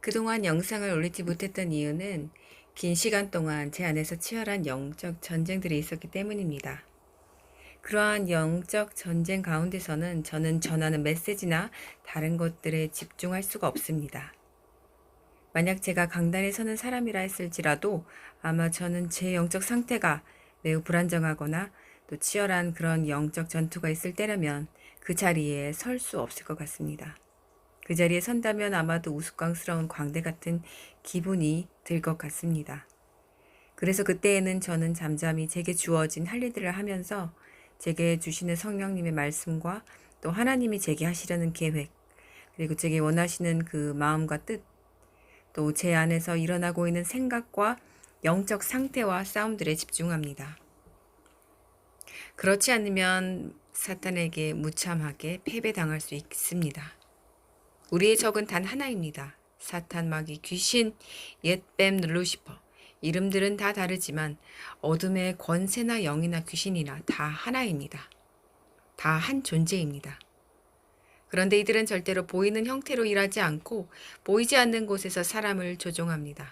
그동안 영상을 올리지 못했던 이유는 긴 시간 동안 제 안에서 치열한 영적 전쟁들이 있었기 때문입니다. 그러한 영적 전쟁 가운데서는 저는 전하는 메시지나 다른 것들에 집중할 수가 없습니다. 만약 제가 강단에 서는 사람이라 했을지라도 아마 저는 제 영적 상태가 매우 불안정하거나 또 치열한 그런 영적 전투가 있을 때라면 그 자리에 설 수 없을 것 같습니다. 그 자리에 선다면 아마도 우스꽝스러운 광대 같은 기분이 들 것 같습니다. 그래서 그때에는 저는 잠잠히 제게 주어진 할 일들을 하면서 제게 주시는 성령님의 말씀과 또 하나님이 제게 하시려는 계획, 그리고 제게 원하시는 그 마음과 뜻, 또 제 안에서 일어나고 있는 생각과 영적 상태와 싸움들에 집중합니다. 그렇지 않으면 사탄에게 무참하게 패배당할 수 있습니다. 우리의 적은 단 하나입니다. 사탄, 마귀, 귀신, 옛뱀, 루시퍼. 이름들은 다 다르지만 어둠의 권세나 영이나 귀신이나 다 하나입니다. 다 한 존재입니다. 그런데 이들은 절대로 보이는 형태로 일하지 않고 보이지 않는 곳에서 사람을 조종합니다.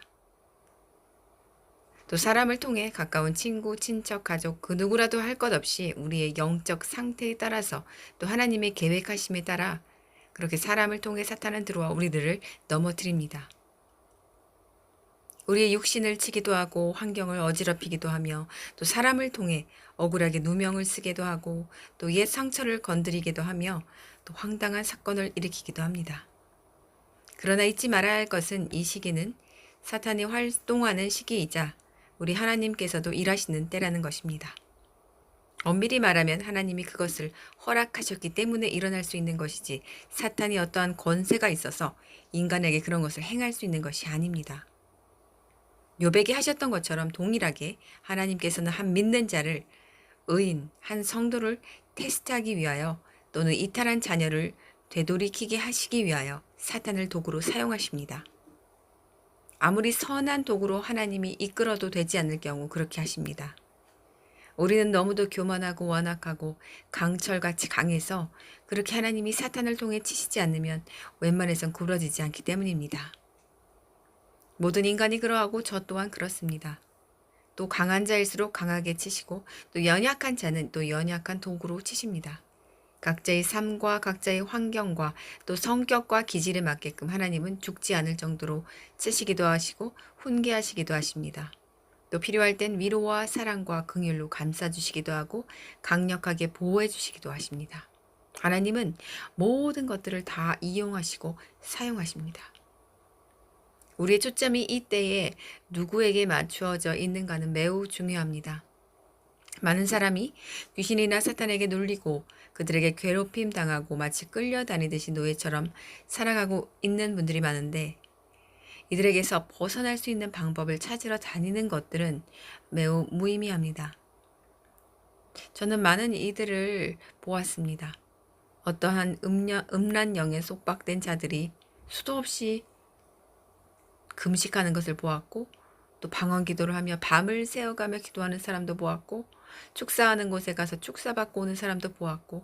또 사람을 통해 가까운 친구, 친척, 가족 그 누구라도 할 것 없이 우리의 영적 상태에 따라서 또 하나님의 계획하심에 따라 그렇게 사람을 통해 사탄은 들어와 우리들을 넘어뜨립니다. 우리의 육신을 치기도 하고 환경을 어지럽히기도 하며 또 사람을 통해 억울하게 누명을 쓰기도 하고 또 옛 상처를 건드리기도 하며 또 황당한 사건을 일으키기도 합니다. 그러나 잊지 말아야 할 것은 이 시기는 사탄이 활동하는 시기이자 우리 하나님께서도 일하시는 때라는 것입니다. 엄밀히 말하면 하나님이 그것을 허락하셨기 때문에 일어날 수 있는 것이지 사탄이 어떠한 권세가 있어서 인간에게 그런 것을 행할 수 있는 것이 아닙니다. 욥에게 하셨던 것처럼 동일하게 하나님께서는 한 믿는 자를 의인, 한 성도를 테스트하기 위하여 또는 이탈한 자녀를 되돌이키게 하시기 위하여 사탄을 도구로 사용하십니다. 아무리 선한 도구로 하나님이 이끌어도 되지 않을 경우 그렇게 하십니다. 우리는 너무도 교만하고 완악하고 강철같이 강해서 그렇게 하나님이 사탄을 통해 치시지 않으면 웬만해선 굴어지지 않기 때문입니다. 모든 인간이 그러하고 저 또한 그렇습니다. 또 강한 자일수록 강하게 치시고 또 연약한 자는 또 연약한 도구로 치십니다. 각자의 삶과 각자의 환경과 또 성격과 기질에 맞게끔 하나님은 죽지 않을 정도로 치시기도 하시고 훈계하시기도 하십니다. 또 필요할 땐 위로와 사랑과 긍휼로 감싸주시기도 하고 강력하게 보호해 주시기도 하십니다. 하나님은 모든 것들을 다 이용하시고 사용하십니다. 우리의 초점이 이때에 누구에게 맞추어져 있는가는 매우 중요합니다. 많은 사람이 귀신이나 사탄에게 눌리고 그들에게 괴롭힘 당하고 마치 끌려다니듯이 노예처럼 살아가고 있는 분들이 많은데 이들에게서 벗어날 수 있는 방법을 찾으러 다니는 것들은 매우 무의미합니다. 저는 많은 이들을 보았습니다. 어떠한 음란 영에 속박된 자들이 수도 없이 금식하는 것을 보았고 또 방언 기도를 하며 밤을 새어가며 기도하는 사람도 보았고 축사하는 곳에 가서 축사받고 오는 사람도 보았고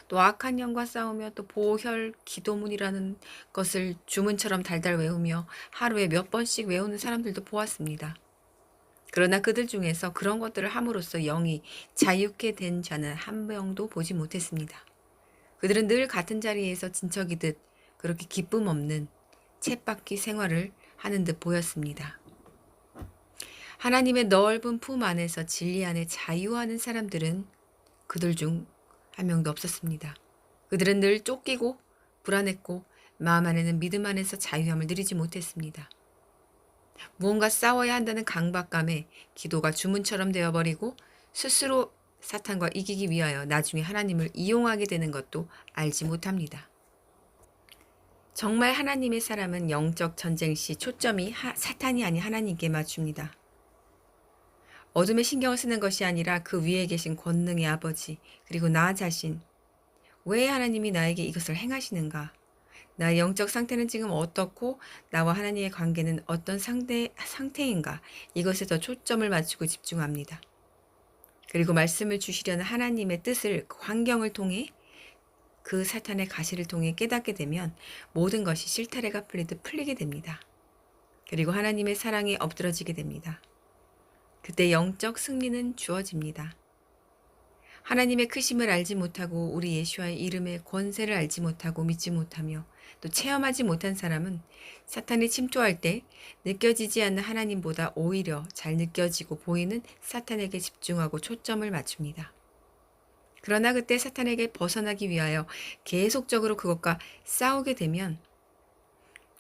또 악한 영과 싸우며 또 보혈 기도문이라는 것을 주문처럼 달달 외우며 하루에 몇 번씩 외우는 사람들도 보았습니다. 그러나 그들 중에서 그런 것들을 함으로써 영이 자유케 된 자는 한 명도 보지 못했습니다. 그들은 늘 같은 자리에서 진척이듯 그렇게 기쁨 없는 쳇바퀴 생활을 하는 듯 보였습니다. 하나님의 넓은 품 안에서 진리 안에 자유하는 사람들은 그들 중 한 명도 없었습니다. 그들은 늘 쫓기고 불안했고 마음 안에는 믿음 안에서 자유함을 누리지 못했습니다. 무언가 싸워야 한다는 강박감에 기도가 주문처럼 되어버리고 스스로 사탄과 이기기 위하여 나중에 하나님을 이용하게 되는 것도 알지 못합니다. 정말 하나님의 사람은 영적 전쟁 시 초점이 사탄이 아닌 하나님께 맞춥니다. 어둠에 신경을 쓰는 것이 아니라 그 위에 계신 권능의 아버지 그리고 나 자신 왜 하나님이 나에게 이것을 행하시는가? 나의 영적 상태는 지금 어떻고 나와 하나님의 관계는 어떤 상태인가? 이것에 더 초점을 맞추고 집중합니다. 그리고 말씀을 주시려는 하나님의 뜻을 그 환경을 통해 그 사탄의 가시를 통해 깨닫게 되면 모든 것이 실타래가 풀리듯 풀리게 됩니다. 그리고 하나님의 사랑에 엎드러지게 됩니다. 그때 영적 승리는 주어집니다. 하나님의 크심을 알지 못하고 우리 예수와의 이름의 권세를 알지 못하고 믿지 못하며 또 체험하지 못한 사람은 사탄이 침투할 때 느껴지지 않는 하나님보다 오히려 잘 느껴지고 보이는 사탄에게 집중하고 초점을 맞춥니다. 그러나 그때 사탄에게 벗어나기 위하여 계속적으로 그것과 싸우게 되면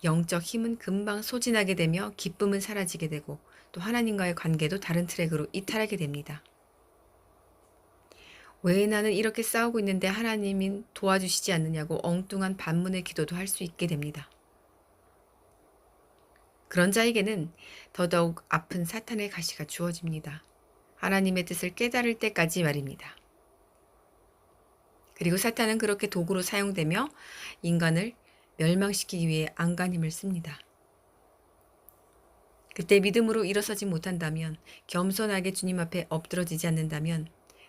영적 힘은 금방 소진하게 되며 기쁨은 사라지게 되고 또 하나님과의 관계도 다른 트랙으로 이탈하게 됩니다. 왜 나는 이렇게 싸우고 있는데 하나님이 도와주시지 않느냐고 엉뚱한 반문의 기도도 할 수 있게 됩니다. 그런 자에게는 더더욱 아픈 사탄의 가시가 주어집니다. 하나님의 뜻을 깨달을 때까지 말입니다. 그리고 사탄은 그렇게 도구로 사용되며 인간을 멸망시키기 위해 안간힘을 씁니다. 그때 믿음으로 일어서지 못한다면, 겸손하게 주님 앞에 엎드러지지 않는다면,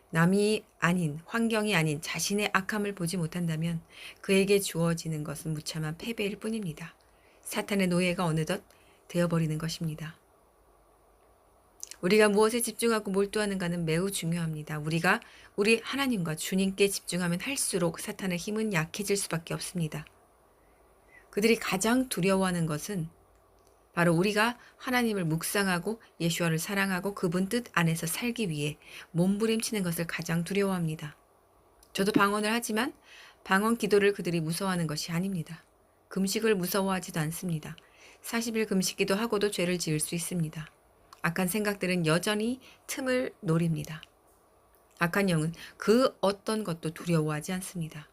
남이 아닌, 환경이 아닌 자신의 악함을 보지 못한다면 그에게 주어지는 것은 무참한 패배일 뿐입니다. 사탄의 노예가 어느덧 되어버리는 것입니다. 우리가 무엇에 집중하고 몰두하는가는 매우 중요합니다. 우리가 우리 하나님과 주님께 집중하면 할수록 사탄의 힘은 약해질 수밖에 없습니다. 그들이 가장 두려워하는 것은 바로 우리가 하나님을 묵상하고 예수와를 사랑하고 그분 뜻 안에서 살기 위해 몸부림치는 것을 가장 두려워합니다. 저도 방언을 하지만 방언 기도를 그들이 무서워하는 것이 아닙니다. 금식을 무서워하지도 않습니다. 40일 금식기도 하고도 죄를 지을 수 있습니다. 악한 생각들은 여전히 틈을 노립니다. 악한 영은 그 어떤 것도 두려워하지 않습니다.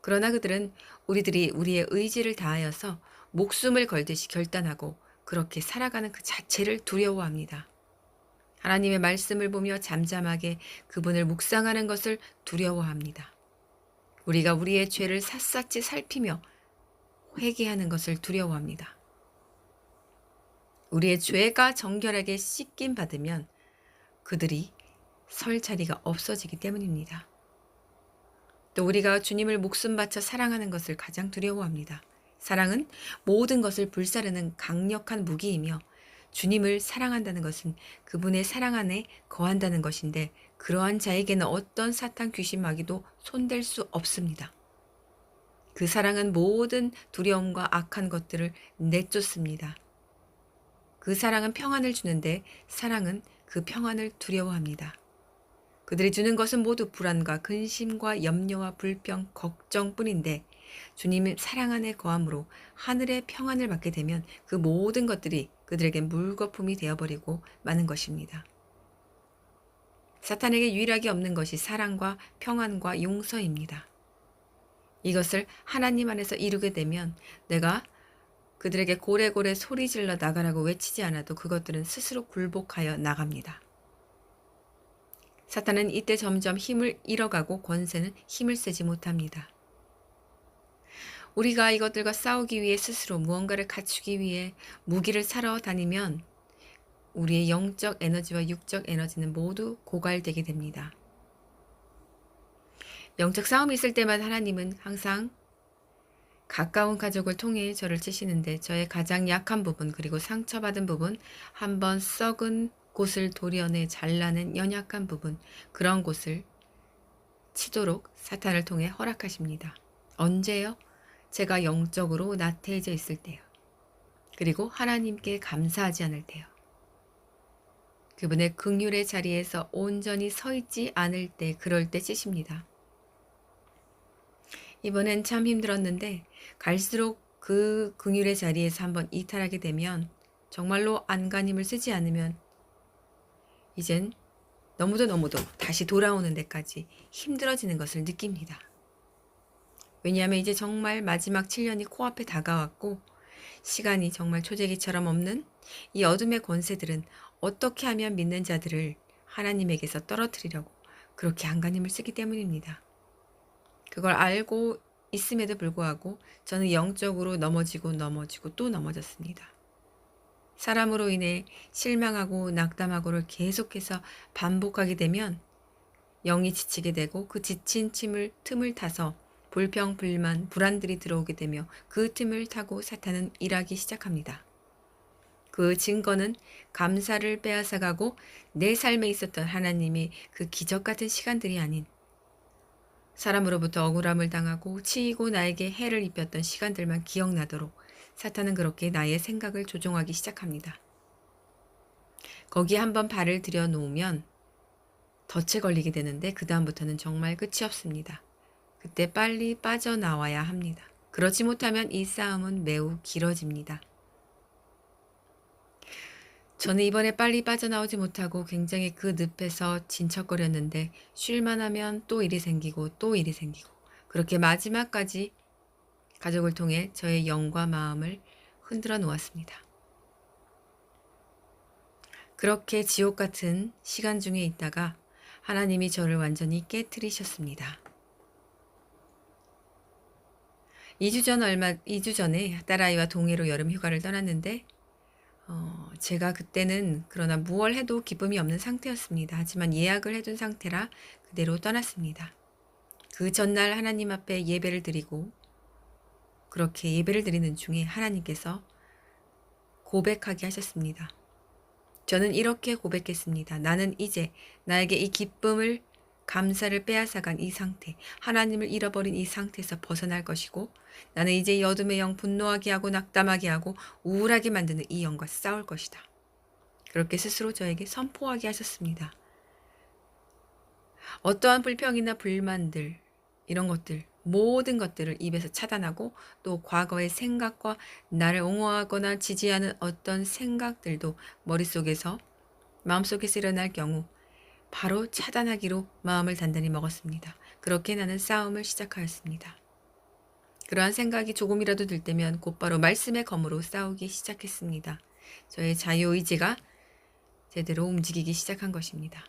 그러나 그들은 우리들이 우리의 의지를 다하여서 목숨을 걸듯이 결단하고 그렇게 살아가는 그 자체를 두려워합니다. 하나님의 말씀을 보며 잠잠하게 그분을 묵상하는 것을 두려워합니다. 우리가 우리의 죄를 샅샅이 살피며 회개하는 것을 두려워합니다. 우리의 죄가 정결하게 씻김 받으면 그들이 설 자리가 없어지기 때문입니다. 또 우리가 주님을 목숨 바쳐 사랑하는 것을 가장 두려워합니다. 사랑은 모든 것을 불사르는 강력한 무기이며 주님을 사랑한다는 것은 그분의 사랑 안에 거한다는 것인데 그러한 자에게는 어떤 사탄 귀신 마귀도 손댈 수 없습니다. 그 사랑은 모든 두려움과 악한 것들을 내쫓습니다. 그 사랑은 평안을 주는데 사랑은 그 평안을 두려워합니다. 그들이 주는 것은 모두 불안과 근심과 염려와 불평, 걱정뿐인데 주님의 사랑 안에 거함으로 하늘의 평안을 받게 되면 그 모든 것들이 그들에게 물거품이 되어버리고 마는 것입니다. 사탄에게 유일하게 없는 것이 사랑과 평안과 용서입니다. 이것을 하나님 안에서 이루게 되면 내가 그들에게 고래고래 소리질러 나가라고 외치지 않아도 그것들은 스스로 굴복하여 나갑니다. 사탄은 이때 점점 힘을 잃어가고 권세는 힘을 쓰지 못합니다. 우리가 이것들과 싸우기 위해 스스로 무언가를 갖추기 위해 무기를 사러 다니면 우리의 영적 에너지와 육적 에너지는 모두 고갈되게 됩니다. 영적 싸움이 있을 때마다 하나님은 항상 가까운 가족을 통해 저를 치시는데 저의 가장 약한 부분 그리고 상처받은 부분 한번 썩은 곳을 도려내 잘라낸 연약한 부분 그런 곳을 치도록 사탄을 통해 허락하십니다. 언제요? 제가 영적으로 나태해져 있을 때요. 그리고 하나님께 감사하지 않을 때요. 그분의 긍휼의 자리에서 온전히 서 있지 않을 때 그럴 때 치십니다. 이번엔 참 힘들었는데 갈수록 그 긍휼의 자리에서 한번 이탈하게 되면 정말로 안간힘을 쓰지 않으면 이젠 너무도 다시 돌아오는 데까지 힘들어지는 것을 느낍니다. 왜냐하면 이제 정말 마지막 7년이 코앞에 다가왔고 시간이 정말 초재기처럼 없는 이 어둠의 권세들은 어떻게 하면 믿는 자들을 하나님에게서 떨어뜨리려고 그렇게 안간힘을 쓰기 때문입니다. 그걸 알고 있음에도 불구하고 저는 영적으로 넘어지고 또 넘어졌습니다. 사람으로 인해 실망하고 낙담하고를 계속해서 반복하게 되면 영이 지치게 되고 그 지친 틈을 타서 불평, 불만, 불안들이 들어오게 되며 그 틈을 타고 사탄은 일하기 시작합니다. 그 증거는 감사를 빼앗아가고 내 삶에 있었던 하나님의 그 기적 같은 시간들이 아닌 사람으로부터 억울함을 당하고 치이고 나에게 해를 입혔던 시간들만 기억나도록 사탄은 그렇게 나의 생각을 조종하기 시작합니다. 거기에 한번 발을 들여놓으면 덫에 걸리게 되는데 그 다음부터는 정말 끝이 없습니다. 그때 빨리 빠져나와야 합니다. 그렇지 못하면 이 싸움은 매우 길어집니다. 저는 이번에 빨리 빠져나오지 못하고 굉장히 그 늪에서 진척거렸는데 쉴만 하면 또 일이 생기고 또 일이 생기고 그렇게 마지막까지 가족을 통해 저의 영과 마음을 흔들어 놓았습니다. 그렇게 지옥 같은 시간 중에 있다가 하나님이 저를 완전히 깨트리셨습니다. 2주 전에 딸아이와 동해로 여름 휴가를 떠났는데 제가 그때는 그러나 무얼 해도 기쁨이 없는 상태였습니다. 하지만 예약을 해둔 상태라 그대로 떠났습니다. 그 전날 하나님 앞에 예배를 드리고 그렇게 예배를 드리는 중에 하나님께서 고백하게 하셨습니다. 저는 이렇게 고백했습니다. 나는 이제 나에게 이 기쁨을 감사를 빼앗아간 이 상태, 하나님을 잃어버린 이 상태에서 벗어날 것이고 나는 이제 이 어둠의 영 분노하게 하고 낙담하게 하고 우울하게 만드는 이 영과 싸울 것이다. 그렇게 스스로 저에게 선포하게 하셨습니다. 어떠한 불평이나 불만들, 이런 것들, 모든 것들을 입에서 차단하고 또 과거의 생각과 나를 옹호하거나 지지하는 어떤 생각들도 머릿속에서 마음속에서 일어날 경우 바로 차단하기로 마음을 단단히 먹었습니다. 그렇게 나는 싸움을 시작하였습니다. 그러한 생각이 조금이라도 들 때면 곧바로 말씀의 검으로 싸우기 시작했습니다. 저의 자유의지가 제대로 움직이기 시작한 것입니다.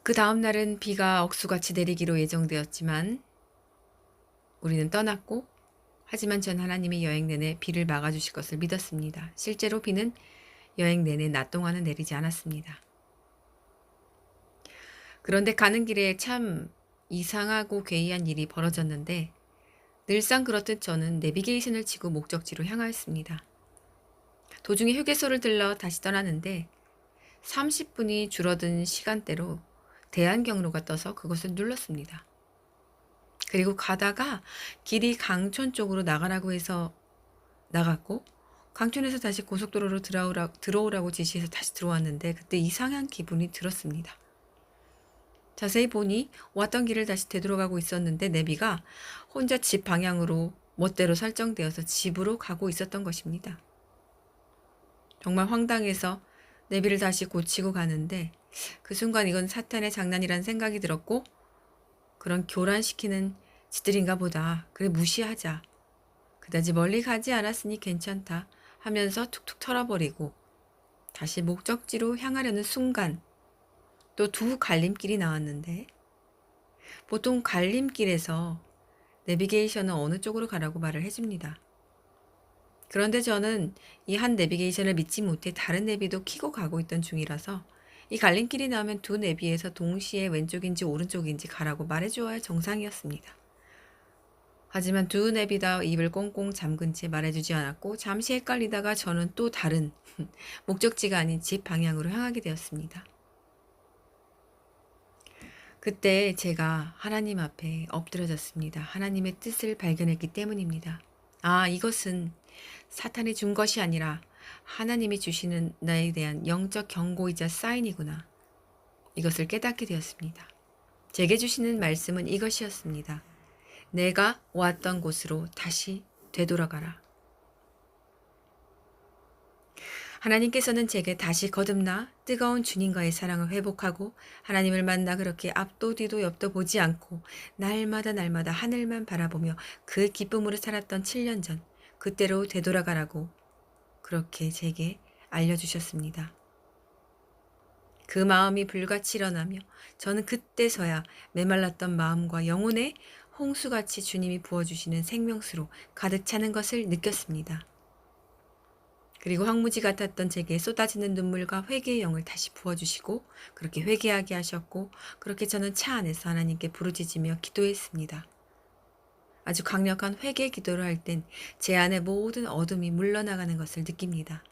그 다음 날은 비가 억수같이 내리기로 예정되었지만 우리는 떠났고 하지만 전 하나님이 여행 내내 비를 막아주실 것을 믿었습니다. 실제로 비는 여행 내내 낮 동안은 내리지 않았습니다. 그런데 가는 길에 참 이상하고 괴이한 일이 벌어졌는데 늘상 그렇듯 저는 내비게이션을 치고 목적지로 향하였습니다. 도중에 휴게소를 들러 다시 떠나는데 30분이 줄어든 시간대로 대안 경로가 떠서 그것을 눌렀습니다. 그리고 가다가 길이 강촌 쪽으로 나가라고 해서 나갔고 강촌에서 다시 고속도로로 들어오라고 지시해서 다시 들어왔는데 그때 이상한 기분이 들었습니다. 자세히 보니 왔던 길을 다시 되돌아가고 있었는데 내비가 혼자 집 방향으로 멋대로 설정되어서 집으로 가고 있었던 것입니다. 정말 황당해서 내비를 다시 고치고 가는데 그 순간 이건 사탄의 장난이란 생각이 들었고 그런 교란시키는 짓들인가 보다. 그래 무시하자. 그다지 멀리 가지 않았으니 괜찮다 하면서 툭툭 털어버리고 다시 목적지로 향하려는 순간 또 두 갈림길이 나왔는데 보통 갈림길에서 내비게이션은 어느 쪽으로 가라고 말을 해줍니다. 그런데 저는 이 한 내비게이션을 믿지 못해 다른 내비도 켜고 가고 있던 중이라서 이 갈림길이 나오면 두 내비에서 동시에 왼쪽인지 오른쪽인지 가라고 말해주어야 정상이었습니다. 하지만 두 내비 다 입을 꽁꽁 잠근 채 말해주지 않았고 잠시 헷갈리다가 저는 또 다른 목적지가 아닌 집 방향으로 향하게 되었습니다. 그때 제가 하나님 앞에 엎드려졌습니다. 하나님의 뜻을 발견했기 때문입니다. 아, 이것은 사탄이 준 것이 아니라 하나님이 주시는 나에 대한 영적 경고이자 사인이구나. 이것을 깨닫게 되었습니다. 제게 주시는 말씀은 이것이었습니다. 내가 왔던 곳으로 다시 되돌아가라. 하나님께서는 제게 다시 거듭나 뜨거운 주님과의 사랑을 회복하고 하나님을 만나 그렇게 앞도 뒤도 옆도 보지 않고 날마다 하늘만 바라보며 그 기쁨으로 살았던 7년 전 그때로 되돌아가라고 그렇게 제게 알려주셨습니다. 그 마음이 불같이 일어나며 저는 그때서야 메말랐던 마음과 영혼에 홍수같이 주님이 부어주시는 생명수로 가득 차는 것을 느꼈습니다. 그리고 황무지 같았던 제게 쏟아지는 눈물과 회개의 영을 다시 부어주시고 그렇게 회개하게 하셨고 그렇게 저는 차 안에서 하나님께 부르짖으며 기도했습니다. 아주 강력한 회개 기도를 할 땐 제 안의 모든 어둠이 물러나가는 것을 느낍니다.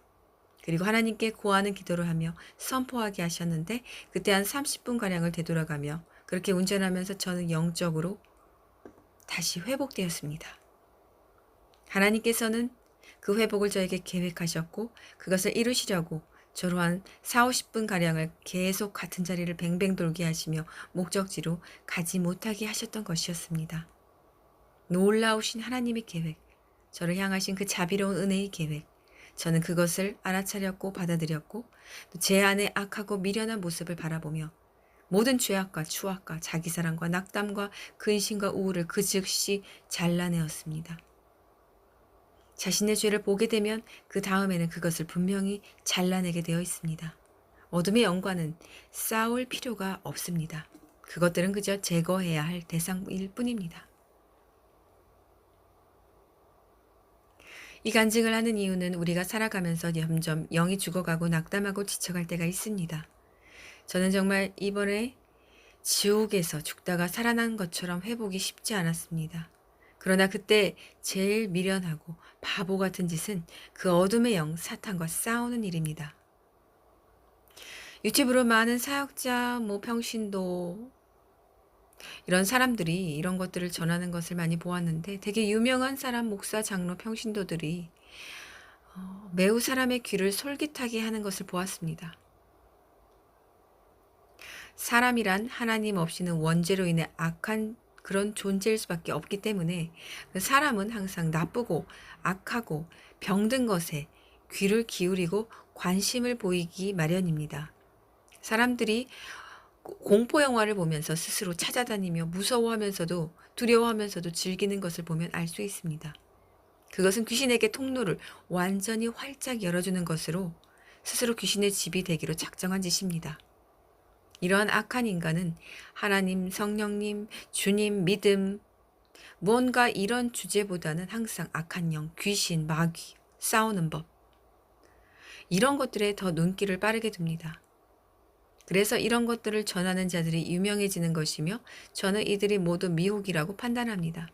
그리고 하나님께 구하는 기도를 하며 선포하게 하셨는데 그때 한 30분가량을 되돌아가며 그렇게 운전하면서 저는 영적으로 다시 회복되었습니다. 하나님께서는 그 회복을 저에게 계획하셨고 그것을 이루시려고 저로 한 4, 50분가량을 계속 같은 자리를 뱅뱅 돌게 하시며 목적지로 가지 못하게 하셨던 것이었습니다. 놀라우신 하나님의 계획, 저를 향하신 그 자비로운 은혜의 계획, 저는 그것을 알아차렸고 받아들였고 또 제 안의 악하고 미련한 모습을 바라보며 모든 죄악과 추악과 자기사랑과 낙담과 근심과 우울을 그 즉시 잘라내었습니다. 자신의 죄를 보게 되면 그 다음에는 그것을 분명히 잘라내게 되어 있습니다. 어둠의 영과는 싸울 필요가 없습니다. 그것들은 그저 제거해야 할 대상일 뿐입니다. 이 간증을 하는 이유는 우리가 살아가면서 점점 영이 죽어가고 낙담하고 지쳐갈 때가 있습니다. 저는 정말 이번에 지옥에서 죽다가 살아난 것처럼 회복이 쉽지 않았습니다. 그러나 그때 제일 미련하고 바보 같은 짓은 그 어둠의 영 사탄과 싸우는 일입니다. 유튜브로 많은 사역자, 평신도 이런 사람들이 이런 것들을 전하는 것을 많이 보았는데 되게 유명한 사람, 목사, 장로, 평신도들이 매우 사람의 귀를 솔깃하게 하는 것을 보았습니다. 사람이란 하나님 없이는 원죄로 인해 악한 그런 존재일 수밖에 없기 때문에 사람은 항상 나쁘고 악하고 병든 것에 귀를 기울이고 관심을 보이기 마련입니다. 사람들이 공포 영화를 보면서 스스로 찾아다니며 무서워하면서도 두려워하면서도 즐기는 것을 보면 알 수 있습니다. 그것은 귀신에게 통로를 완전히 활짝 열어주는 것으로 스스로 귀신의 집이 되기로 작정한 짓입니다. 이러한 악한 인간은 하나님, 성령님, 주님, 믿음, 무언가 이런 주제보다는 항상 악한 영, 귀신, 마귀, 싸우는 법 이런 것들에 더 눈길을 빠르게 둡니다. 그래서 이런 것들을 전하는 자들이 유명해지는 것이며 저는 이들이 모두 미혹이라고 판단합니다.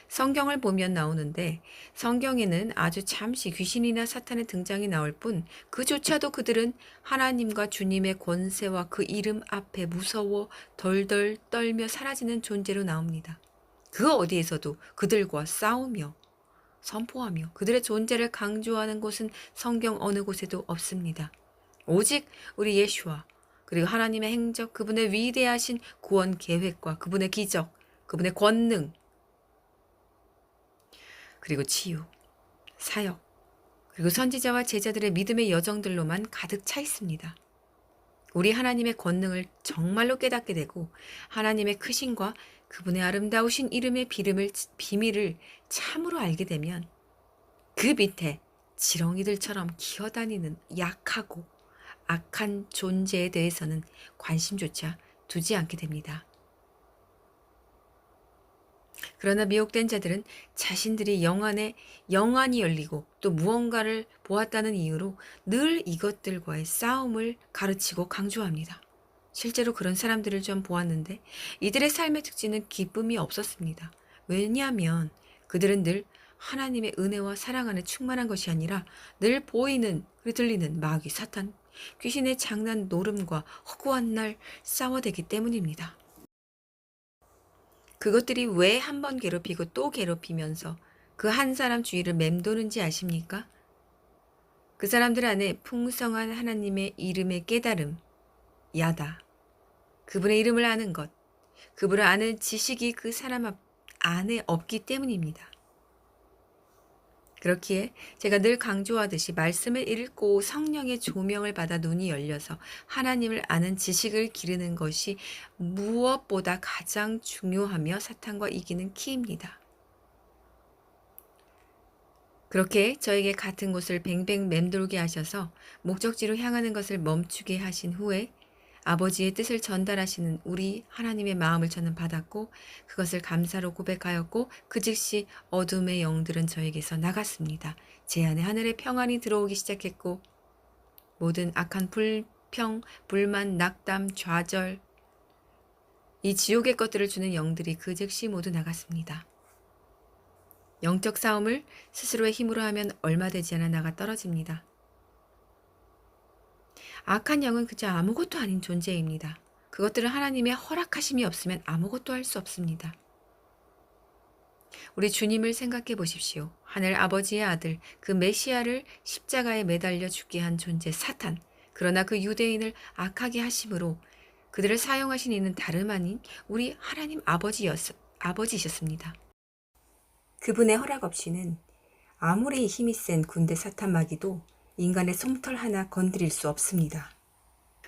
성경을 보면 나오는데 성경에는 아주 잠시 귀신이나 사탄의 등장이 나올 뿐 그조차도 그들은 하나님과 주님의 권세와 그 이름 앞에 무서워 덜덜 떨며 사라지는 존재로 나옵니다. 그 어디에서도 그들과 싸우며 선포하며 그들의 존재를 강조하는 곳은 성경 어느 곳에도 없습니다. 오직 우리 예수와 그리고 하나님의 행적, 그분의 위대하신 구원 계획과 그분의 기적, 그분의 권능, 그리고 치유, 사역, 그리고 선지자와 제자들의 믿음의 여정들로만 가득 차 있습니다. 우리 하나님의 권능을 정말로 깨닫게 되고 하나님의 크신과 그분의 아름다우신 이름의 비밀을 참으로 알게 되면 그 밑에 지렁이들처럼 기어다니는 약하고 악한 존재에 대해서는 관심조차 두지 않게 됩니다. 그러나 미혹된 자들은 자신들이 영안이 열리고 또 무언가를 보았다는 이유로 늘 이것들과의 싸움을 가르치고 강조합니다. 실제로 그런 사람들을 좀 보았는데 이들의 삶의 특징은 기쁨이 없었습니다. 왜냐하면 그들은 늘 하나님의 은혜와 사랑 안에 충만한 것이 아니라 늘 보이는, 들리는 마귀, 사탄, 귀신의 장난, 노름과 허구한 날 싸워대기 때문입니다. 그것들이 왜 한 번 괴롭히고 또 괴롭히면서 그 한 사람 주위를 맴도는지 아십니까? 그 사람들 안에 풍성한 하나님의 이름의 깨달음, 야다, 그분의 이름을 아는 것, 그분을 아는 지식이 그 사람 안에 없기 때문입니다. 그렇기에 제가 늘 강조하듯이 말씀을 읽고 성령의 조명을 받아 눈이 열려서 하나님을 아는 지식을 기르는 것이 무엇보다 가장 중요하며 사탄과 이기는 키입니다. 그렇게 저에게 같은 곳을 뱅뱅 맴돌게 하셔서 목적지로 향하는 것을 멈추게 하신 후에 아버지의 뜻을 전달하시는 우리 하나님의 마음을 저는 받았고 그것을 감사로 고백하였고 그 즉시 어둠의 영들은 저에게서 나갔습니다. 제 안에 하늘의 평안이 들어오기 시작했고 모든 악한 불평, 불만, 낙담, 좌절 이 지옥의 것들을 주는 영들이 그 즉시 모두 나갔습니다. 영적 싸움을 스스로의 힘으로 하면 얼마 되지 않아 나가 떨어집니다. 악한 영은 그저 아무것도 아닌 존재입니다. 그것들은 하나님의 허락하심이 없으면 아무것도 할 수 없습니다. 우리 주님을 생각해 보십시오. 하늘 아버지의 아들, 그 메시아를 십자가에 매달려 죽게 한 존재 사탄. 그러나 그 유대인을 악하게 하심으로 그들을 사용하신 이는 다름 아닌 우리 하나님 아버지셨습니다. 그분의 허락 없이는 아무리 힘이 센 군대 사탄마귀도 인간의 솜털 하나 건드릴 수 없습니다.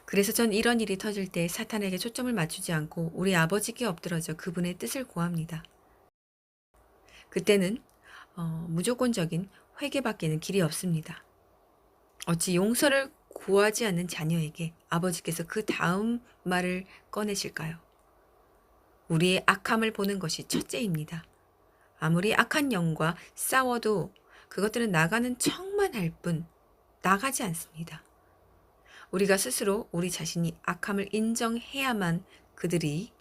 그래서 전 이런 일이 터질 때 사탄에게 초점을 맞추지 않고 우리 아버지께 엎드러져 그분의 뜻을 구합니다. 그때는 무조건적인 회개밖에는 길이 없습니다. 어찌 용서를 구하지 않는 자녀에게 아버지께서 그 다음 말을 꺼내실까요? 우리의 악함을 보는 것이 첫째입니다. 아무리 악한 영과 싸워도 그것들은 나가는 척만 할 뿐 나가지 않습니다. 우리가 스스로 우리 자신이 악함을 인정해야만 그들의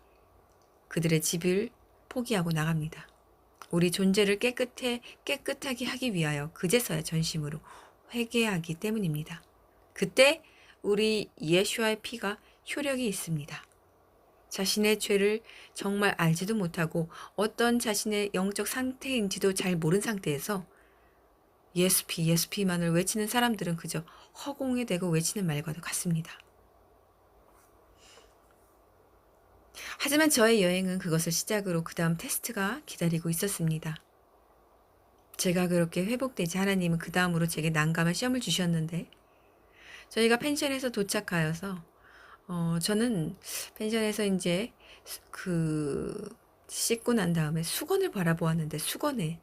집을 포기하고 나갑니다. 우리 존재를 깨끗하게 하기 위하여 그제서야 전심으로 회개하기 때문입니다. 그때 우리 예수와의 피가 효력이 있습니다. 자신의 죄를 정말 알지도 못하고 어떤 자신의 영적 상태인지도 잘 모른 상태에서 예수피만을 외치는 사람들은 그저 허공에 대고 외치는 말과도 같습니다. 하지만 저의 여행은 그것을 시작으로 그 다음 테스트가 기다리고 있었습니다. 제가 그렇게 회복되지 하나님은 그 다음으로 제게 난감한 시험을 주셨는데 저희가 펜션에서 도착하여서 저는 펜션에서 이제 씻고 난 다음에 수건을 바라보았는데 수건에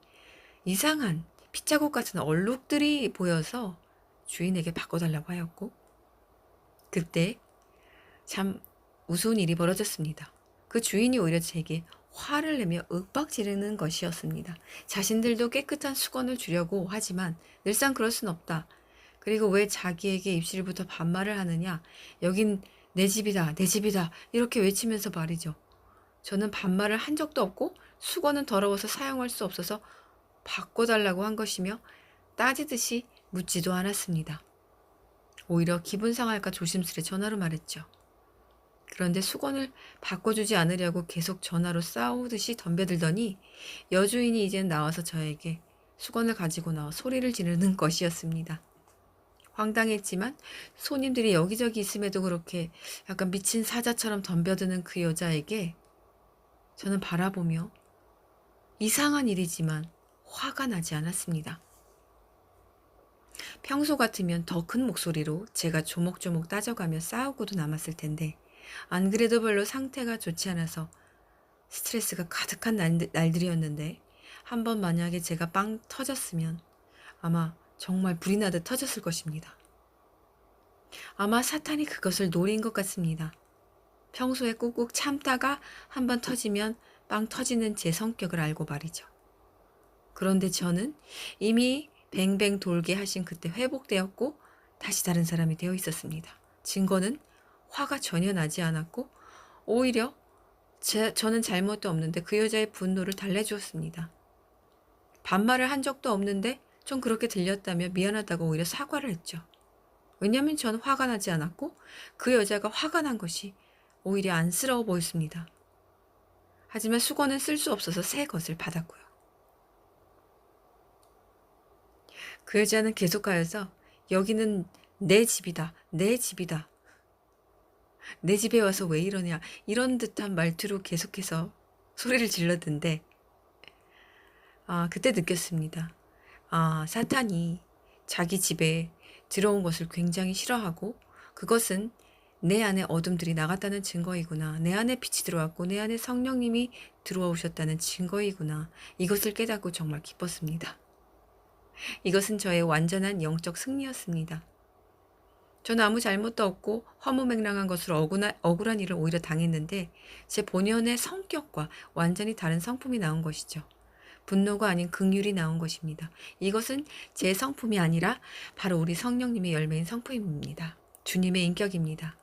이상한 핏자국 같은 얼룩들이 보여서 주인에게 바꿔달라고 하였고 그때 참 우스운 일이 벌어졌습니다. 그 주인이 오히려 제게 화를 내며 윽박 지르는 것이었습니다. 자신들도 깨끗한 수건을 주려고 하지만 늘상 그럴 순 없다. 그리고 왜 자기에게 입술부터 반말을 하느냐. 여긴 내 집이다, 내 집이다 이렇게 외치면서 말이죠. 저는 반말을 한 적도 없고 수건은 더러워서 사용할 수 없어서 바꿔달라고 한 것이며 따지듯이 묻지도 않았습니다. 오히려 기분 상할까 조심스레 전화로 말했죠. 그런데 수건을 바꿔주지 않으려고 계속 전화로 싸우듯이 덤벼들더니 여주인이 이젠 나와서 저에게 수건을 가지고 나와 소리를 지르는 것이었습니다. 황당했지만 손님들이 여기저기 있음에도 그렇게 약간 미친 사자처럼 덤벼드는 그 여자에게 저는 바라보며 이상한 일이지만 화가 나지 않았습니다. 평소 같으면 더 큰 목소리로 제가 조목조목 따져가며 싸우고도 남았을 텐데 안 그래도 별로 상태가 좋지 않아서 스트레스가 가득한 날들이었는데 한번 만약에 제가 빵 터졌으면 아마 정말 불이 나듯 터졌을 것입니다. 아마 사탄이 그것을 노린 것 같습니다. 평소에 꾹꾹 참다가 한번 터지면 빵 터지는 제 성격을 알고 말이죠. 그런데 저는 이미 뱅뱅 돌게 하신 그때 회복되었고 다시 다른 사람이 되어 있었습니다. 증거는 화가 전혀 나지 않았고 오히려 저는 잘못도 없는데 그 여자의 분노를 달래주었습니다. 반말을 한 적도 없는데 좀 그렇게 들렸다며 미안하다고 오히려 사과를 했죠. 왜냐하면 저는 화가 나지 않았고 그 여자가 화가 난 것이 오히려 안쓰러워 보였습니다. 하지만 수건은 쓸 수 없어서 새 것을 받았고요. 그 여자는 계속하여서 여기는 내 집이다, 내 집이다. 내 집에 와서 왜 이러냐 이런 듯한 말투로 계속해서 소리를 질러던데 그때 느꼈습니다. 사탄이 자기 집에 들어온 것을 굉장히 싫어하고 그것은 내 안에 어둠들이 나갔다는 증거이구나. 내 안에 빛이 들어왔고 내 안에 성령님이 들어오셨다는 증거이구나. 이것을 깨닫고 정말 기뻤습니다. 이것은 저의 완전한 영적 승리였습니다. 저는 아무 잘못도 없고 허무맹랑한 것으로 억울한 일을 오히려 당했는데 제 본연의 성격과 완전히 다른 성품이 나온 것이죠. 분노가 아닌 긍휼이 나온 것입니다. 이것은 제 성품이 아니라 바로 우리 성령님의 열매인 성품입니다. 주님의 인격입니다.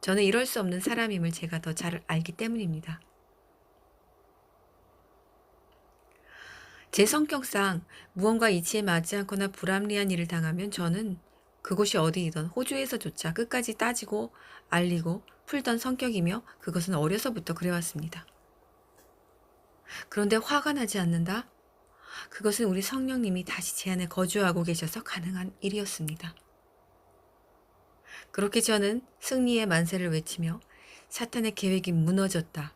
저는 이럴 수 없는 사람임을 제가 더 잘 알기 때문입니다. 제 성격상 무언가 이치에 맞지 않거나 불합리한 일을 당하면 저는 그곳이 어디이든 호주에서조차 끝까지 따지고 알리고 풀던 성격이며 그것은 어려서부터 그래왔습니다. 그런데 화가 나지 않는다? 그것은 우리 성령님이 다시 제 안에 거주하고 계셔서 가능한 일이었습니다. 그렇게 저는 승리의 만세를 외치며 사탄의 계획이 무너졌다.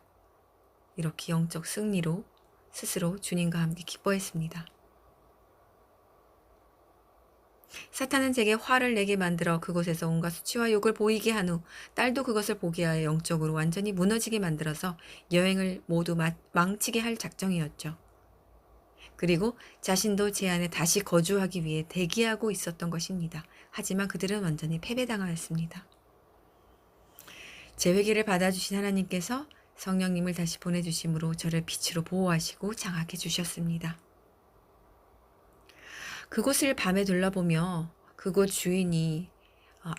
이렇게 영적 승리로 스스로 주님과 함께 기뻐했습니다. 사탄은 제게 화를 내게 만들어 그곳에서 온갖 수치와 욕을 보이게 한 후 딸도 그것을 보게 하여 영적으로 완전히 무너지게 만들어서 여행을 모두 망치게 할 작정이었죠. 그리고 자신도 제 안에 다시 거주하기 위해 대기하고 있었던 것입니다. 하지만 그들은 완전히 패배당하였습니다. 제 회개를 받아주신 하나님께서 성령님을 다시 보내주심으로 저를 빛으로 보호하시고 장악해 주셨습니다. 그곳을 밤에 둘러보며 그곳 주인이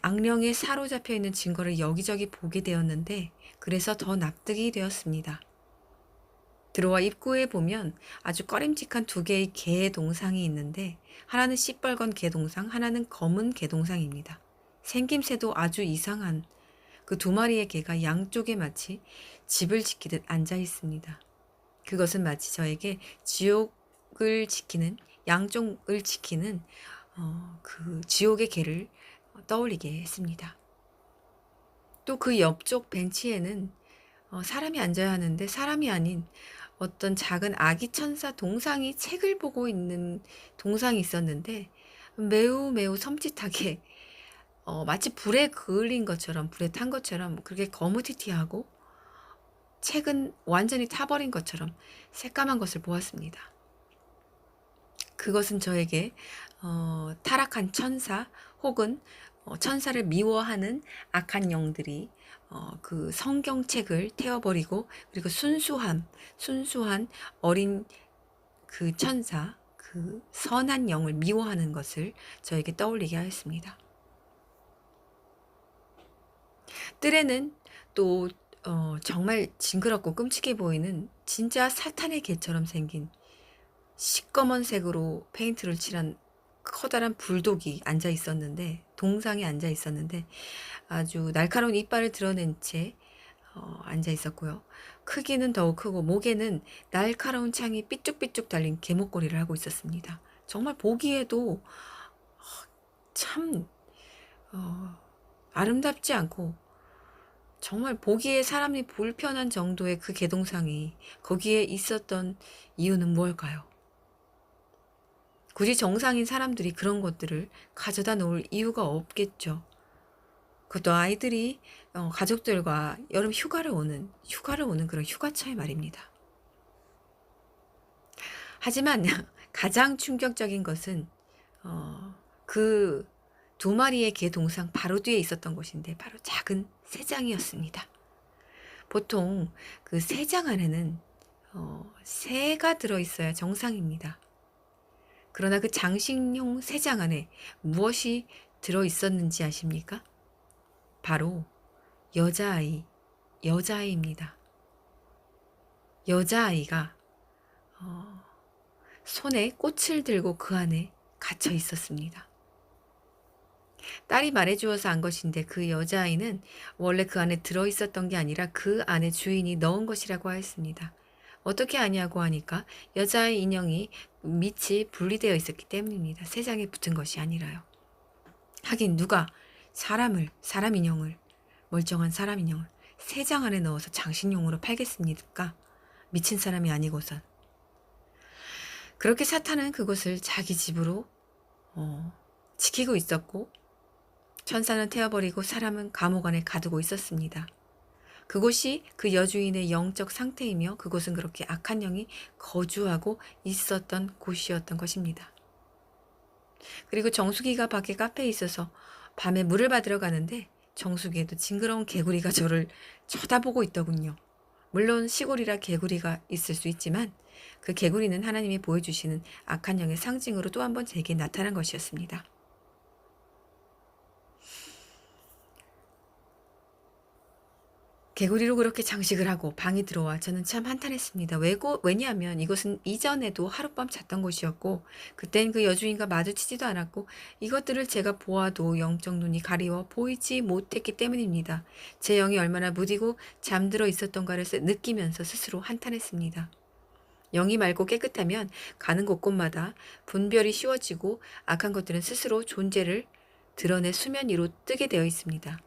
악령에 사로잡혀 있는 증거를 여기저기 보게 되었는데 그래서 더 납득이 되었습니다. 들어와 입구에 보면 아주 꺼림칙한 두 개의 개 동상이 있는데 하나는 시뻘건 개 동상, 하나는 검은 개 동상입니다. 생김새도 아주 이상한 그 두 마리의 개가 양쪽에 마치 집을 지키듯 앉아 있습니다. 그것은 마치 저에게 지옥을 지키는 양쪽을 지키는 그 지옥의 개를 떠올리게 했습니다. 또 그 옆쪽 벤치에는 사람이 앉아야 하는데 사람이 아닌 어떤 작은 아기 천사 동상이 책을 보고 있는 동상이 있었는데 매우 매우 섬찟하게 마치 불에 그을린 것처럼 불에 탄 것처럼 그렇게 거무튀튀하고 책은 완전히 타버린 것처럼 새까만 것을 보았습니다. 그것은 저에게 타락한 천사 혹은 천사를 미워하는 악한 영들이 그 성경책을 태워버리고 그리고 순수한 어린 그 천사, 그 선한 영을 미워하는 것을 저에게 떠올리게 하였습니다. 뜰에는 또 정말 징그럽고 끔찍해 보이는 진짜 사탄의 개처럼 생긴 시꺼먼 색으로 페인트를 칠한 커다란 불독이 앉아 있었는데 동상이 앉아 있었는데 아주 날카로운 이빨을 드러낸 채 앉아 있었고요. 크기는 더욱 크고 목에는 날카로운 창이 삐쭉삐쭉 달린 개목걸이를 하고 있었습니다. 정말 보기에도 참 아름답지 않고 정말 보기에 사람이 불편한 정도의 그 개동상이 거기에 있었던 이유는 무엇일까요? 굳이 정상인 사람들이 그런 것들을 가져다 놓을 이유가 없겠죠. 그것도 아이들이 가족들과 여름 휴가를 오는 그런 휴가철에 말입니다. 하지만 가장 충격적인 것은 그 두 마리의 개 동상 바로 뒤에 있었던 곳인데 바로 작은 새장이었습니다. 보통 그 새장 안에는 새가 들어있어야 정상입니다. 그러나 그 장식용 새장 안에 무엇이 들어있었는지 아십니까? 바로 여자아이입니다. 여자아이가 손에 꽃을 들고 그 안에 갇혀 있었습니다. 딸이 말해주어서 안 것인데 그 여자아이는 원래 그 안에 들어있었던 게 아니라 그 안에 주인이 넣은 것이라고 하였습니다. 어떻게 아냐고 하니까 여자의 인형이 밑이 분리되어 있었기 때문입니다. 새장에 붙은 것이 아니라요. 하긴 누가 사람 인형을 멀쩡한 사람 인형을 새장 안에 넣어서 장식용으로 팔겠습니까? 미친 사람이 아니고선. 그렇게 사탄은 그것을 자기 집으로 지키고 있었고 천사는 태워버리고 사람은 감옥 안에 가두고 있었습니다. 그곳이 그 여주인의 영적 상태이며 그곳은 그렇게 악한 영이 거주하고 있었던 곳이었던 것입니다. 그리고 정수기가 밖에 카페에 있어서 밤에 물을 받으러 가는데 정수기에도 징그러운 개구리가 저를 쳐다보고 있더군요. 물론 시골이라 개구리가 있을 수 있지만 그 개구리는 하나님이 보여주시는 악한 영의 상징으로 또 한 번 제게 나타난 것이었습니다. 개구리로 그렇게 장식을 하고 방에 들어와 저는 참 한탄했습니다. 왜냐하면 이곳은 이전에도 하룻밤 잤던 곳이었고 그땐 그 여주인과 마주치지도 않았고 이것들을 제가 보아도 영적 눈이 가리워 보이지 못했기 때문입니다. 제 영이 얼마나 무디고 잠들어 있었던가를 느끼면서 스스로 한탄했습니다. 영이 맑고 깨끗하면 가는 곳곳마다 분별이 쉬워지고 악한 것들은 스스로 존재를 드러내 수면 위로 뜨게 되어 있습니다.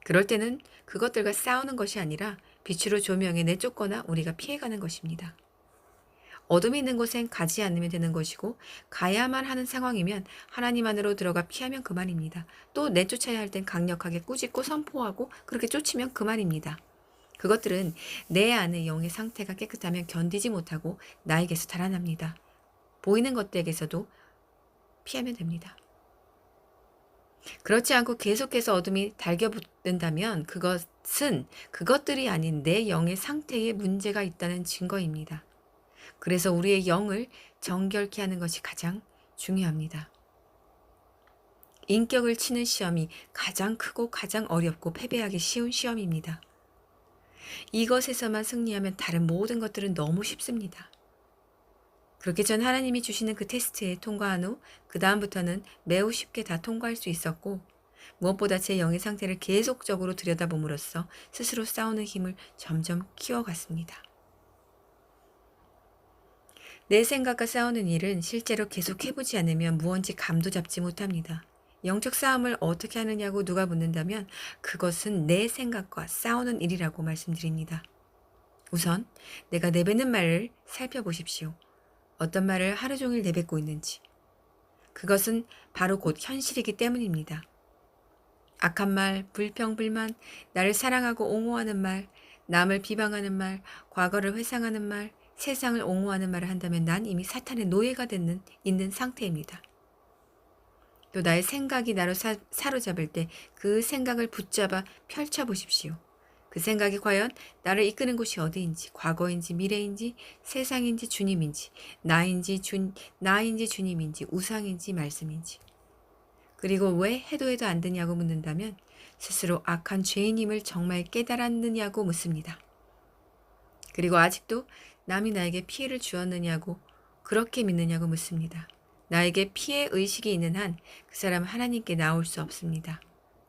그럴 때는 그것들과 싸우는 것이 아니라 빛으로 조명에 내쫓거나 우리가 피해가는 것입니다. 어둠이 있는 곳엔 가지 않으면 되는 것이고 가야만 하는 상황이면 하나님 안으로 들어가 피하면 그만입니다. 또 내쫓아야 할 땐 강력하게 꾸짖고 선포하고 그렇게 쫓으면 그만입니다. 그것들은 내 안의 영의 상태가 깨끗하면 견디지 못하고 나에게서 달아납니다. 보이는 것들에게서도 피하면 됩니다. 그렇지 않고 계속해서 어둠이 달겨붙는다면 그것은 그것들이 아닌 내 영의 상태에 문제가 있다는 증거입니다. 그래서 우리의 영을 정결케 하는 것이 가장 중요합니다. 인격을 치는 시험이 가장 크고 가장 어렵고 패배하기 쉬운 시험입니다. 이것에서만 승리하면 다른 모든 것들은 너무 쉽습니다. 그렇게 전 하나님이 주시는 그 테스트에 통과한 후 그 다음부터는 매우 쉽게 다 통과할 수 있었고 무엇보다 제 영의 상태를 계속적으로 들여다봄으로써 스스로 싸우는 힘을 점점 키워갔습니다. 내 생각과 싸우는 일은 실제로 계속 해보지 않으면 무언지 감도 잡지 못합니다. 영적 싸움을 어떻게 하느냐고 누가 묻는다면 그것은 내 생각과 싸우는 일이라고 말씀드립니다. 우선 내가 내뱉는 말을 살펴보십시오. 어떤 말을 하루 종일 내뱉고 있는지. 그것은 바로 곧 현실이기 때문입니다. 악한 말, 불평불만, 나를 사랑하고 옹호하는 말, 남을 비방하는 말, 과거를 회상하는 말, 세상을 옹호하는 말을 한다면 난 이미 사탄의 노예가 있는 상태입니다. 또 나의 생각이 나로 사로잡을 때 그 생각을 붙잡아 펼쳐보십시오. 그 생각이 과연 나를 이끄는 곳이 어디인지, 과거인지, 미래인지, 세상인지, 주님인지, 나인지 주님인지, 우상인지, 말씀인지. 그리고 왜 해도 안 되냐고 묻는다면 스스로 악한 죄인임을 정말 깨달았느냐고 묻습니다. 그리고 아직도 남이 나에게 피해를 주었느냐고 그렇게 믿느냐고 묻습니다. 나에게 피해 의식이 있는 한 그 사람은 하나님께 나올 수 없습니다.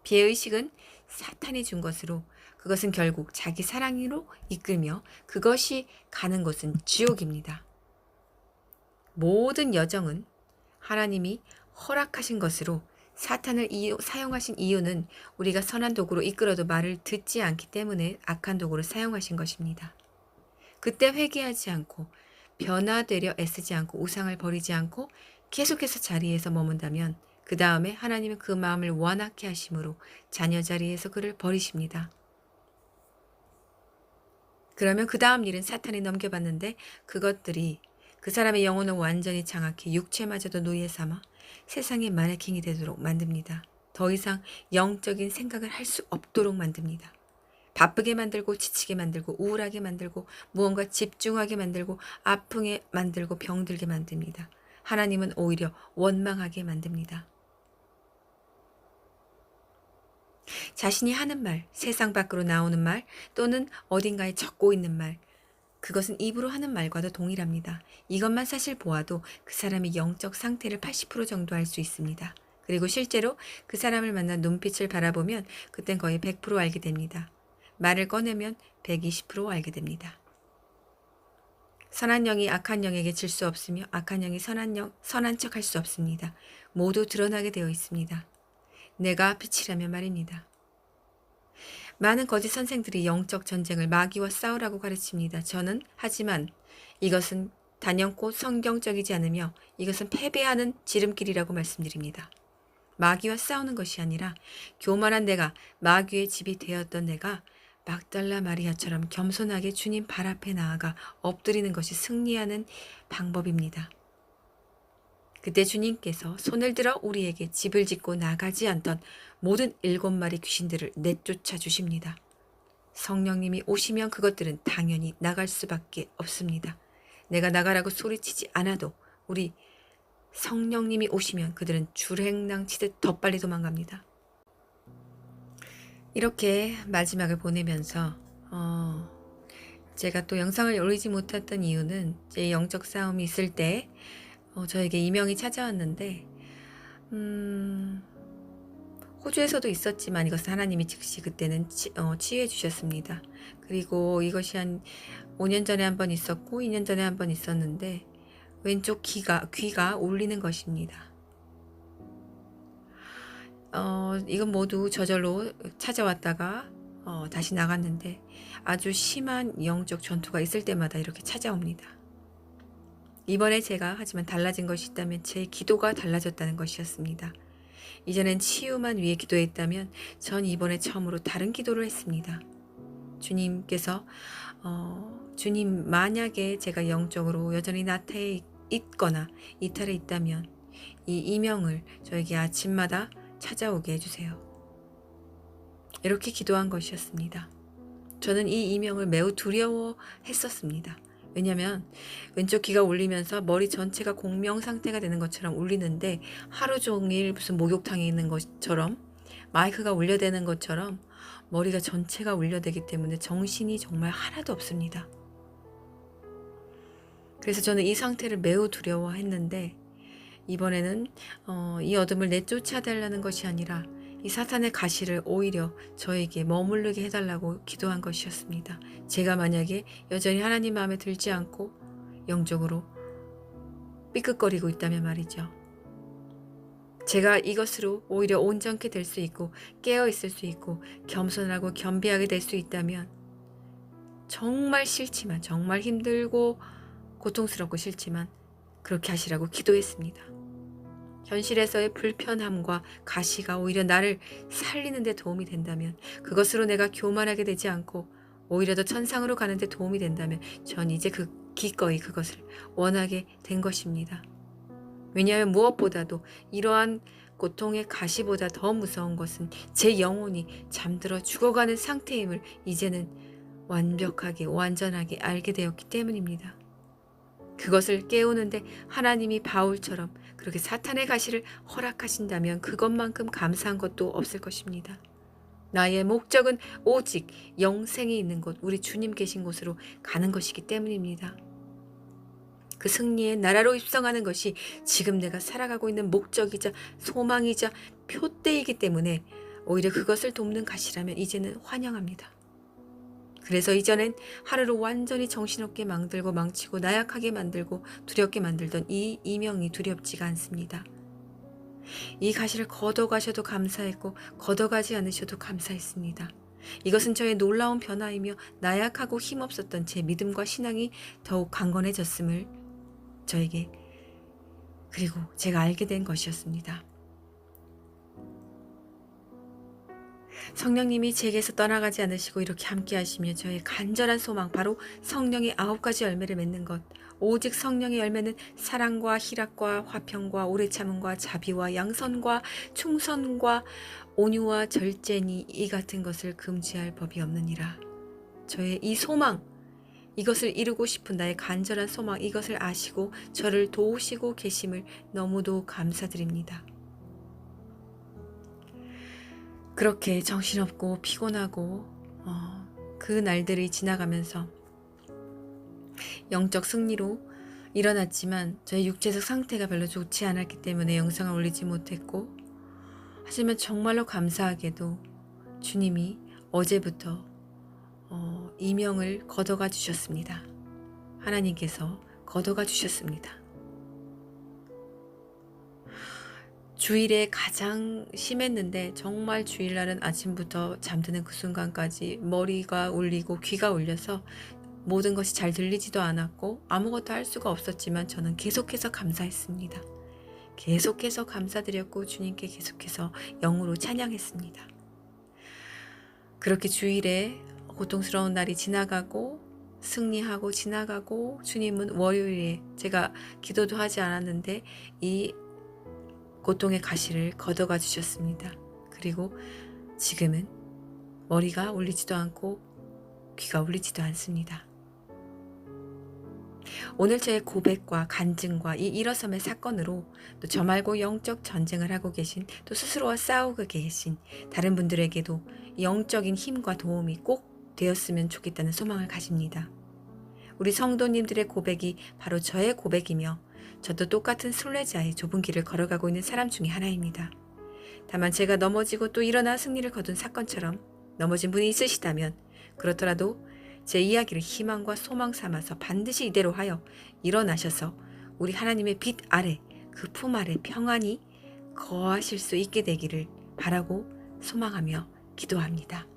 피해 의식은 사탄이 준 것으로 그것은 결국 자기 사랑으로 이끌며 그것이 가는 곳은 지옥입니다. 모든 여정은 하나님이 허락하신 것으로 사탄을 사용하신 이유는 우리가 선한 도구로 이끌어도 말을 듣지 않기 때문에 악한 도구를 사용하신 것입니다. 그때 회개하지 않고 변화되려 애쓰지 않고 우상을 버리지 않고 계속해서 자리에서 머문다면 그 다음에 하나님은 그 마음을 완악케 하심으로 자녀 자리에서 그를 버리십니다. 그러면 그 다음 일은 사탄이 넘겨봤는데 그것들이 그 사람의 영혼을 완전히 장악해 육체마저도 노예 삼아 세상의 마네킹이 되도록 만듭니다. 더 이상 영적인 생각을 할 수 없도록 만듭니다. 바쁘게 만들고 지치게 만들고 우울하게 만들고 무언가 집중하게 만들고 아프게 만들고 병들게 만듭니다. 하나님은 오히려 원망하게 만듭니다. 자신이 하는 말, 세상 밖으로 나오는 말 또는 어딘가에 적고 있는 말 그것은 입으로 하는 말과도 동일합니다. 이것만 사실 보아도 그 사람의 영적 상태를 80% 정도 알 수 있습니다. 그리고 실제로 그 사람을 만난 눈빛을 바라보면 그땐 거의 100% 알게 됩니다. 말을 꺼내면 120% 알게 됩니다. 선한 영이 악한 영에게 질 수 없으며 악한 영이 선한 척 할 수 없습니다. 모두 드러나게 되어 있습니다. 내가 빛이라면 말입니다. 많은 거짓 선생들이 영적 전쟁을 마귀와 싸우라고 가르칩니다. 저는 하지만 이것은 단연코 성경적이지 않으며 이것은 패배하는 지름길이라고 말씀드립니다. 마귀와 싸우는 것이 아니라 교만한 내가 마귀의 집이 되었던 내가 막달라 마리아처럼 겸손하게 주님 발 앞에 나아가 엎드리는 것이 승리하는 방법입니다. 그때 주님께서 손을 들어 우리에게 집을 짓고 나가지 않던 모든 7마리 귀신들을 내쫓아 주십니다. 성령님이 오시면 그것들은 당연히 나갈 수밖에 없습니다. 내가 나가라고 소리치지 않아도 우리 성령님이 오시면 그들은 줄행랑 치듯 더 빨리 도망갑니다. 이렇게 마지막을 보내면서 어, 제가 또 영상을 올리지 못했던 이유는 제 영적 싸움이 있을 때 저에게 이명이 찾아왔는데 음, 호주에서도 있었지만 이것은 하나님이 즉시 그때는 치유해 주셨습니다. 그리고 이것이 한 5년 전에 한 번 있었고 2년 전에 한 번 있었는데 왼쪽 귀가 울리는 것입니다. 이건 모두 저절로 찾아왔다가 다시 나갔는데 아주 심한 영적 전투가 있을 때마다 이렇게 찾아옵니다. 이번에 제가 하지만 달라진 것이 있다면 제 기도가 달라졌다는 것이었습니다. 이전엔 치유만 위해 기도했다면 전 이번에 처음으로 다른 기도를 했습니다. 주님께서 주님 만약에 제가 영적으로 여전히 나태해 있거나 이탈해 있다면 이 이명을 저에게 아침마다 찾아오게 해주세요. 이렇게 기도한 것이었습니다. 저는 이 이명을 매우 두려워했었습니다. 왜냐하면 왼쪽 귀가 울리면서 머리 전체가 공명 상태가 되는 것처럼 울리는데 하루 종일 무슨 목욕탕에 있는 것처럼 마이크가 울려대는 것처럼 머리가 전체가 울려대기 때문에 정신이 정말 하나도 없습니다. 그래서 저는 이 상태를 매우 두려워했는데 이번에는 이 어둠을 내쫓아달라는 것이 아니라 이 사탄의 가시를 오히려 저에게 머무르게 해달라고 기도한 것이었습니다. 제가 만약에 여전히 하나님 마음에 들지 않고 영적으로 삐끗거리고 있다면 말이죠. 제가 이것으로 오히려 온전케 될 수 있고 깨어 있을 수 있고 겸손하고 겸비하게 될 수 있다면 정말 싫지만 정말 힘들고 고통스럽고 싫지만 그렇게 하시라고 기도했습니다. 현실에서의 불편함과 가시가 오히려 나를 살리는 데 도움이 된다면 그것으로 내가 교만하게 되지 않고 오히려 더 천상으로 가는 데 도움이 된다면 전 이제 기꺼이 그것을 원하게 된 것입니다. 왜냐하면 무엇보다도 이러한 고통의 가시보다 더 무서운 것은 제 영혼이 잠들어 죽어가는 상태임을 이제는 완벽하게 완전하게 알게 되었기 때문입니다. 그것을 깨우는데 하나님이 바울처럼 그렇게 사탄의 가시를 허락하신다면 그것만큼 감사한 것도 없을 것입니다. 나의 목적은 오직 영생이 있는 곳, 우리 주님 계신 곳으로 가는 것이기 때문입니다. 그 승리의 나라로 입성하는 것이 지금 내가 살아가고 있는 목적이자 소망이자 표대이기 때문에 오히려 그것을 돕는 가시라면 이제는 환영합니다. 그래서 이전엔 하루를 완전히 정신없게 만들고 망치고 나약하게 만들고 두렵게 만들던 이 이명이 두렵지가 않습니다. 이 가시를 걷어가셔도 감사했고 걷어가지 않으셔도 감사했습니다. 이것은 저의 놀라운 변화이며 나약하고 힘없었던 제 믿음과 신앙이 더욱 강건해졌음을 저에게 그리고 제가 알게 된 것이었습니다. 성령님이 제게서 떠나가지 않으시고 이렇게 함께 하시며 저의 간절한 소망 바로 성령의 9가지 열매를 맺는 것 오직 성령의 열매는 사랑과 희락과 화평과 오래 참음과 자비와 양선과 충선과 온유와 절제니 이 같은 것을 금지할 법이 없느니라. 저의 이 소망 이것을 이루고 싶은 나의 간절한 소망 이것을 아시고 저를 도우시고 계심을 너무도 감사드립니다. 그렇게 정신없고 피곤하고 그 날들이 지나가면서 영적 승리로 일어났지만 저의 육체적 상태가 별로 좋지 않았기 때문에 영상을 올리지 못했고 하지만 정말로 감사하게도 주님이 어제부터 이명을 걷어가 주셨습니다. 하나님께서 걷어가 주셨습니다. 주일에 가장 심했는데 정말 주일날은 아침부터 잠드는 그 순간까지 머리가 울리고 귀가 울려서 모든 것이 잘 들리지도 않았고 아무것도 할 수가 없었지만 저는 계속해서 감사했습니다. 계속해서 감사드렸고 주님께 계속해서 영으로 찬양했습니다. 그렇게 주일에 고통스러운 날이 지나가고 승리하고 지나가고 주님은 월요일에 제가 기도도 하지 않았는데 이 고통의 가시를 걷어가 주셨습니다. 그리고 지금은 머리가 울리지도 않고 귀가 울리지도 않습니다. 오늘 저의 고백과 간증과 이 일어섬의 사건으로 또 저 말고 영적 전쟁을 하고 계신 또 스스로와 싸우고 계신 다른 분들에게도 영적인 힘과 도움이 꼭 되었으면 좋겠다는 소망을 가집니다. 우리 성도님들의 고백이 바로 저의 고백이며 저도 똑같은 순례자의 좁은 길을 걸어가고 있는 사람 중에 하나입니다. 다만 제가 넘어지고 또 일어나 승리를 거둔 사건처럼 넘어진 분이 있으시다면 그렇더라도 제 이야기를 희망과 소망 삼아서 반드시 이대로 하여 일어나셔서 우리 하나님의 빛 아래 그 품 아래 평안히 거하실 수 있게 되기를 바라고 소망하며 기도합니다.